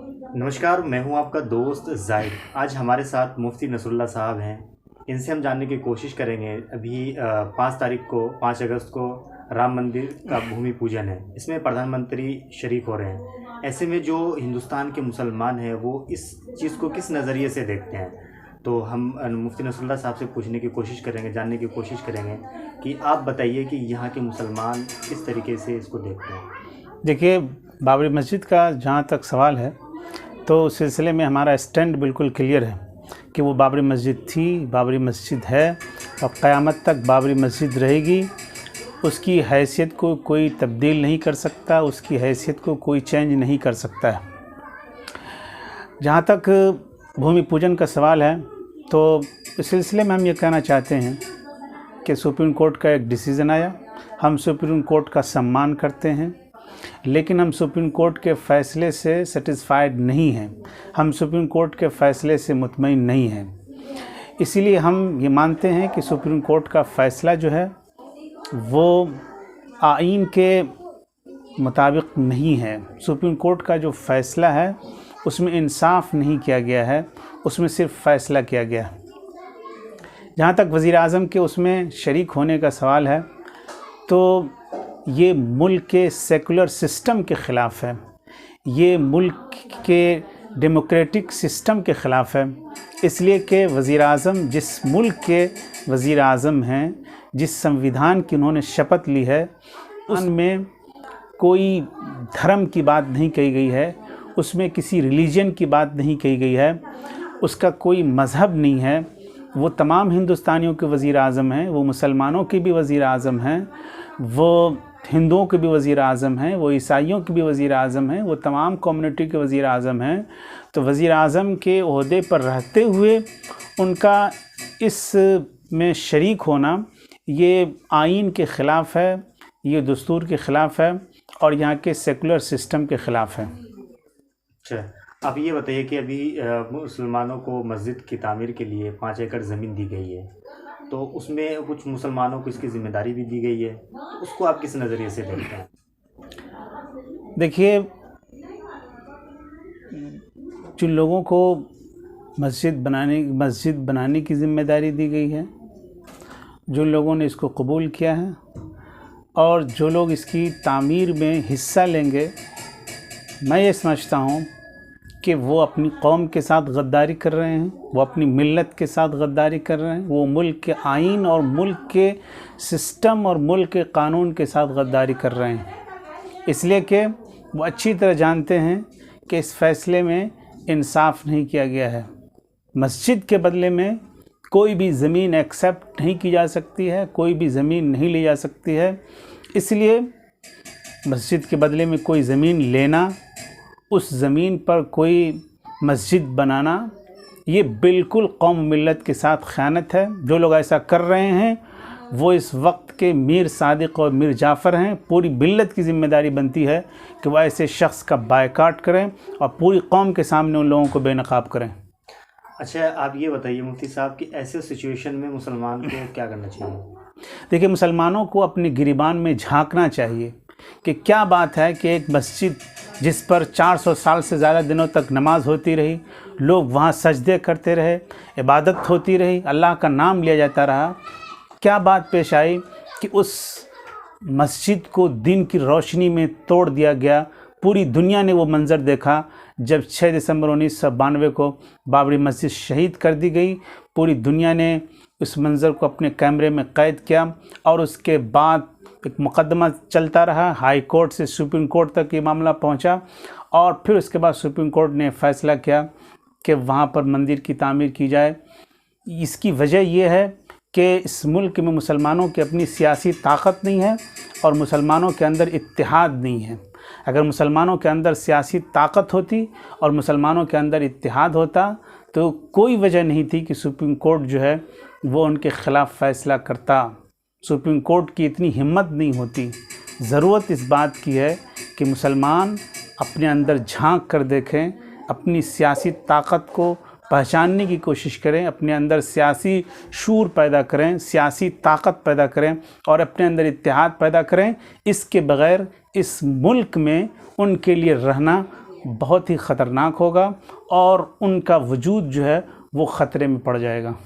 नमस्कार, मैं हूं आपका दोस्त जाहिद। आज हमारे साथ मुफ्ती नसरुल्लाह साहब हैं। इनसे हम जानने की कोशिश करेंगे। अभी 5 तारीख को 5 अगस्त को राम मंदिर का भूमि पूजन है। इसमें प्रधानमंत्री शरीक हो रहे हैं। ऐसे में जो हिंदुस्तान के मुसलमान हैं वो इस चीज़ को किस नज़रिए से देखते हैं, तो हम मुफ्ती नसरुल्लाह साहब से पूछने की कोशिश करेंगे, जानने की कोशिश करेंगे कि आप बताइए कि यहाँ के मुसलमान किस तरीके से इसको देखते हैं। देखिए, बाबरी मस्जिद का जहाँ तक सवाल है तो उस सिलसिले में हमारा स्टैंड बिल्कुल क्लियर है कि वो बाबरी मस्जिद थी, बाबरी मस्जिद है और क़यामत तक बाबरी मस्जिद रहेगी। उसकी हैसियत को कोई तब्दील नहीं कर सकता, उसकी हैसियत को कोई चेंज नहीं कर सकता है। जहाँ तक भूमि पूजन का सवाल है तो इस सिलसिले में हम ये कहना चाहते हैं कि सुप्रीम कोर्ट का एक डिसीज़न आया। हम सुप्रीम कोर्ट का सम्मान करते हैं, लेकिन हम सुप्रीम कोर्ट के फ़ैसले से सेटिस्फाइड नहीं हैं। हम सुप्रीम कोर्ट के फ़ैसले से मुतमईन नहीं हैं। इसीलिए हम ये मानते हैं कि सुप्रीम कोर्ट का फ़ैसला जो है वो आईन के मुताबिक नहीं है। सुप्रीम कोर्ट का जो फ़ैसला है उसमें इंसाफ नहीं किया गया है, उसमें सिर्फ फ़ैसला किया गया है। जहाँ तक वज़ीर आज़म के उसमें शरीक होने का सवाल है तो ये मुल्क के सेकुलर सिस्टम के ख़िलाफ़ है, ये मुल्क के डेमोक्रेटिक सिस्टम के ख़िलाफ़ है। इसलिए कि वज़ीर आज़म जिस मुल्क के वज़ीर आज़म हैं, जिस संविधान की उन्होंने शपथ ली है, उसमें कोई धर्म की बात नहीं कही गई है, उसमें किसी रिलीजन की बात नहीं कही गई है, उसका कोई मज़हब नहीं है। वो तमाम हिंदुस्तानियों के वज़ीर आज़म हैं, वो मुसलमानों के भी वज़ीर आज़म हैं, वो हिंदुओं के भी वज़ीर आज़म हैं, वो ईसाइयों के भी वज़ीर आज़म हैं, वो तमाम कम्युनिटी के वज़ीर आज़म हैं। तो वज़ीर आज़म के ओहदे पर रहते हुए उनका इस में शरीक होना ये आइन के ख़िलाफ़ है, ये दस्तूर के ख़िलाफ़ है और यहाँ के सेकुलर सिस्टम के ख़िलाफ़ है। अच्छा, आप ये बताइए कि अभी मुसलमानों को मस्जिद की तामीर के लिए 5 एकड़ ज़मीन दी गई है, तो उसमें कुछ मुसलमानों को इसकी ज़िम्मेदारी भी दी गई है। उसको आप किस नज़रिए से देखते हैं? देखिए, जिन लोगों को मस्जिद बनाने की ज़िम्मेदारी दी गई है, जो लोगों ने इसको कबूल किया है और जो लोग इसकी तामीर में हिस्सा लेंगे, मैं ये समझता हूँ कि वो अपनी कौम के साथ गद्दारी कर रहे हैं, वो अपनी मिल्लत के साथ गद्दारी कर रहे हैं, वो मुल्क के आइन और मुल्क के सिस्टम और मुल्क के कानून के साथ गद्दारी कर रहे हैं। इसलिए कि वो अच्छी तरह जानते हैं कि इस फ़ैसले में इंसाफ नहीं किया गया है। मस्जिद के बदले में कोई भी ज़मीन एक्सेप्ट नहीं की जा सकती है, कोई भी ज़मीन नहीं ली जा सकती है। इसलिए मस्जिद के बदले में कोई ज़मीन लेना, उस ज़मीन पर कोई मस्जिद बनाना, ये बिल्कुल कौम मिल्लत के साथ ख़यानत है। जो लोग ऐसा कर रहे हैं वो इस वक्त के मीर सादिक और मीर जाफ़र हैं। पूरी मिल्लत की ज़िम्मेदारी बनती है कि वह ऐसे शख्स का बायकाट करें और पूरी कौम के सामने उन लोगों को बेनकाब करें। अच्छा, आप ये बताइए मुफ्ती साहब कि ऐसे सिचुएशन में मुसलमान को क्या करना चाहिए? देखिए, मुसलमानों को अपने गिरिबान में झांकना चाहिए कि क्या बात है कि एक मस्जिद जिस पर 400 साल से ज़्यादा दिनों तक नमाज होती रही, लोग वहाँ सजदे करते रहे, इबादत होती रही, अल्लाह का नाम लिया जाता रहा, क्या बात पेश आई कि उस मस्जिद को दिन की रोशनी में तोड़ दिया गया। पूरी दुनिया ने वो मंज़र देखा जब 6 दिसंबर 1992 को बाबरी मस्जिद शहीद कर दी गई। पूरी दुनिया ने उस मंज़र को अपने कैमरे में कैद किया और उसके बाद एक मुकदमा चलता रहा, हाई कोर्ट से सुप्रीम कोर्ट तक ये मामला पहुंचा और फिर उसके बाद सुप्रीम कोर्ट ने फ़ैसला किया कि वहाँ पर मंदिर की तामीर की जाए। इसकी वजह यह है कि इस मुल्क में मुसलमानों की अपनी सियासी ताकत नहीं है और मुसलमानों के अंदर इत्तेहाद नहीं है। अगर मुसलमानों के अंदर सियासी ताकत होती और मुसलमानों के अंदर इत्तेहाद होता तो कोई वजह नहीं थी कि सुप्रीम कोर्ट जो है वो उनके ख़िलाफ़ फ़ैसला करता। सुप्रीम कोर्ट की इतनी हिम्मत नहीं होती। ज़रूरत इस बात की है कि मुसलमान अपने अंदर झांक कर देखें, अपनी सियासी ताकत को पहचानने की कोशिश करें, अपने अंदर सियासी शूर पैदा करें, सियासी ताकत पैदा करें और अपने अंदर इत्तेहाद पैदा करें। इसके बग़ैर इस मुल्क में उनके लिए रहना बहुत ही ख़तरनाक होगा और उनका वजूद जो है वो ख़तरे में पड़ जाएगा।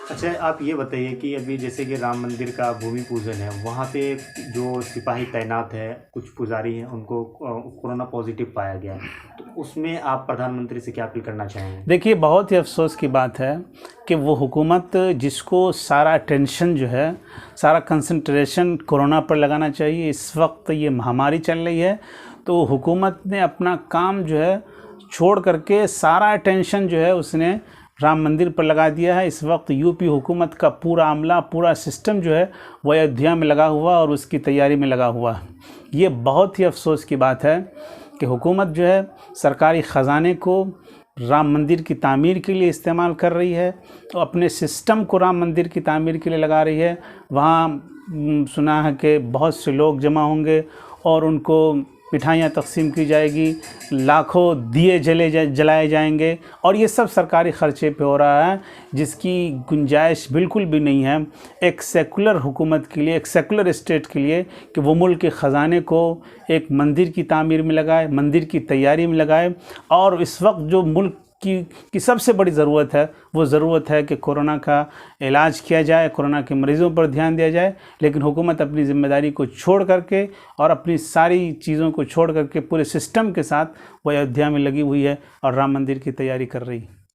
अच्छा, आप ये बताइए कि अभी जैसे कि राम मंदिर का भूमि पूजन है, वहाँ पे जो सिपाही तैनात है, कुछ पुजारी हैं, उनको कोरोना पॉजिटिव पाया गया है, तो उसमें आप प्रधानमंत्री से क्या अपील करना चाहेंगे? देखिए, बहुत ही अफसोस की बात है कि वो हुकूमत जिसको सारा टेंशन जो है, सारा कंसंट्रेशन कोरोना पर लगाना चाहिए, इस वक्त ये महामारी चल रही है, तो हुकूमत ने अपना काम जो है छोड़ करके सारा टेंशन जो है उसने राम मंदिर पर लगा दिया है। इस वक्त यूपी हुकूमत का पूरा अमला, पूरा सिस्टम जो है वो अयोध्या में लगा हुआ और उसकी तैयारी में लगा हुआ है। ये बहुत ही अफसोस की बात है कि हुकूमत जो है सरकारी ख़जाने को राम मंदिर की तामीर के लिए इस्तेमाल कर रही है, तो अपने सिस्टम को राम मंदिर की तामीर के लिए लगा रही है। वहाँ सुना है कि बहुत से लोग जमा होंगे और उनको मिठाइयाँ तकसीम की जाएगी, लाखों दिए जलाए जाएंगे और ये सब सरकारी ख़र्चे पे हो रहा है, जिसकी गुंजाइश बिल्कुल भी नहीं है एक सेकुलर हुकूमत के लिए, एक सेकुलर स्टेट के लिए कि वो मुल्क के ख़जाने को एक मंदिर की तामीर में लगाए, मंदिर की तैयारी में लगाए। और इस वक्त जो मुल्क की सबसे बड़ी ज़रूरत है वो ज़रूरत है कि कोरोना का इलाज किया जाए, कोरोना के मरीज़ों पर ध्यान दिया जाए। लेकिन हुकूमत अपनी ज़िम्मेदारी को छोड़ करके और अपनी सारी चीज़ों को छोड़ करके पूरे सिस्टम के साथ वो अयोध्या में लगी हुई है और राम मंदिर की तैयारी कर रही है।